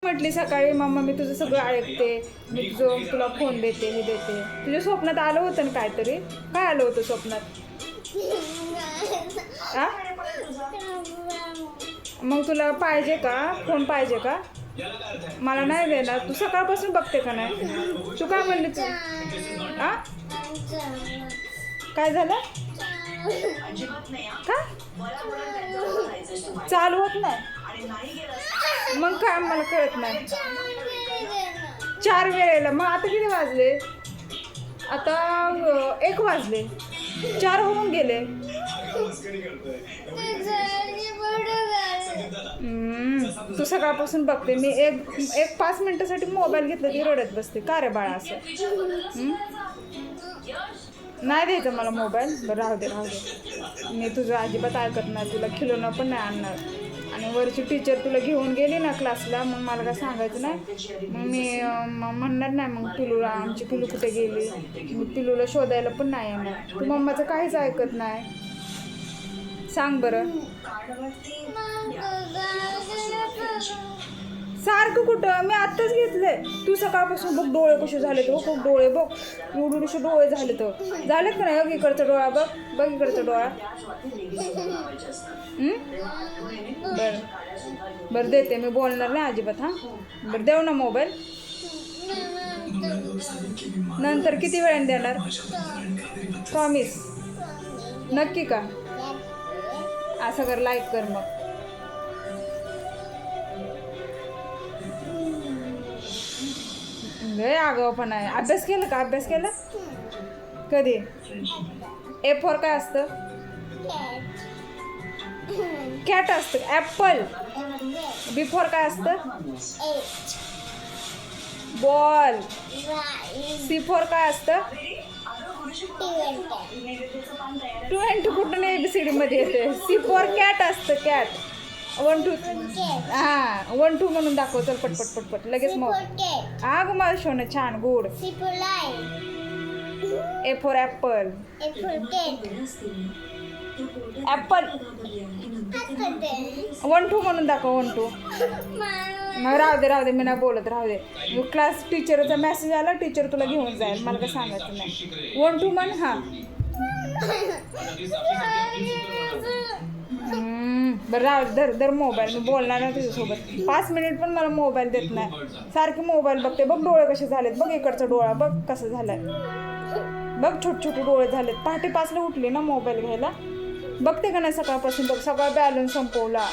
म्हटली सकाळी मम्मा मी तुझं सगळं ऐकते, मी तुला फोन देते, हे देते. तुझ्या स्वप्नात आलं होतं ना काहीतरी? काय आलं होतं स्वप्नात? आ मग तुला पाहिजे का फोन? पाहिजे का? मला नाही देणार. तू सकाळपासून बघते का नाही? तू काय म्हणली? तू आ काय झालं? का चालू होत नाही? मग काय मला कळत नाही. 4 वेळेला मग आता किती वाजले? आता 1 वाजले. 4 होऊन गेले. तू सकाळपासून बघते. मी एक 5 मिनिटासाठी मोबाईल घेतला की रडत बसते. का रे बाळा असं? नाही द्यायचं मला मोबाईल. बरं राहू दे. मी तुझं अजिबात ऐकत नाही. तुला खिलवणं पण नाही आणणार. आणि वरची टीचर तुला घेऊन गेली ना क्लासला, मग मला काय सांगायचं नाही. मग मी म्हणणार नाही मग पिलूला, आमची पिलू कुठे गेली. मी पिलूला शोधायला पण नाही येणार. तू मम्माचं काहीच ऐकत नाही. सांग बरं. सारखं कुठं? मी आत्ताच घेतलंय. तू सकाळपासून बघ डोळे कसे झाले तर बघ. डोळे बघ एवढे डोळे झाले तर झालेत का नाही? इकडचा डोळा बघ इकडचा डोळा. बरं देते. मी बोलणार नाही अजिबात. हां बरं देऊ ना मोबाईल? नंतर किती वेळाने देणार? प्रॉमिस? नक्की का? असं कर, लाईक कर मग. अगं पण आहे. अभ्यास केला का? अभ्यास केला कधी? A4 काय असतं? कॅट असतं. ॲपल. B4 काय असतं? बॉल. C4 काय असतं? 20 कुठून ABCD मध्ये येते? C4 कॅट असतं. कॅट. 1 2 हां 1 2 म्हणून दाखव. चल पटपट लगेच. मग ग मला शोन छान गुड. A4 Apple. ॲपल 1 2 म्हणून दाखव. 1 2. मग राहू दे मी नाही बोलत. राहू दे. क्लास टीचरचा मेसेज आला. टीचर तुला घेऊन जाईल. मला काय सांगायचं नाही. 1 2 म्हण. हां बरं राहू दर मोबाईल. मी बोलणार ना तुझ्यासोबत. 5 मिनिट पण मला मोबाईल देत नाही. सारखे मोबाईल बघते. बघ डोळे कसे झालेत. बघ इकडचा डोळा बघ कसं झालाय. बघ छोटे डोळे झालेत. पहाटे 5ला उठली ना मोबाईल घ्यायला. बघते का नाही सकाळपासून? बघ सगळा बॅलन्स संपवला.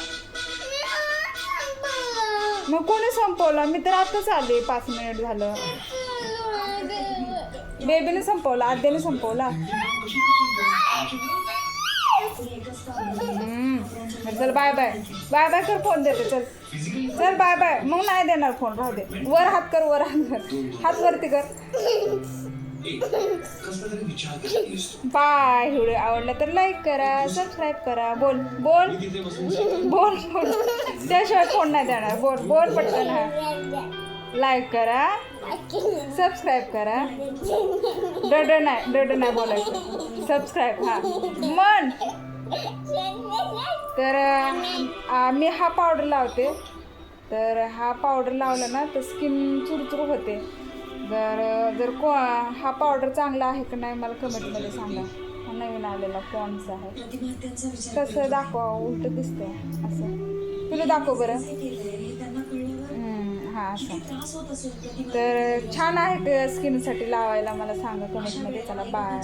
मग कोणी संपवला? मी तर आताच आले. 5 मिनिट झालं. बेबीने संपवला. आद्याने संपवला. चल बाय कर. फोन देते. चल बाय. मग नाही देणार फोन. राहू दे. वर हात कर. हात वरती कर. बाय. व्हिडिओ आवडला तर लाईक करा, सबस्क्राईब करा. बोल त्याशिवाय फोन नाही देणार. बोल पटकन. हा लाईक करा, सबस्क्राईब करा. डड नाही बोलायचं. सबस्क्राईब. हा मन. तर मी हा पावडर लावते. तर हा पावडर लावला ना तर स्किन चुरचुर होते. जर हा पावडर चांगला आहे का नाही मला कमेंटमध्ये सांगा. हा नवीन आलेला पॉन्ड्स आहे. कसं दाखवा? उलट दिसतंय असं. तुला दाखव बरं. हां असं. तर छान आहे स्किनसाठी लावायला. मला सांगा कमेंटमध्ये. चला बाय.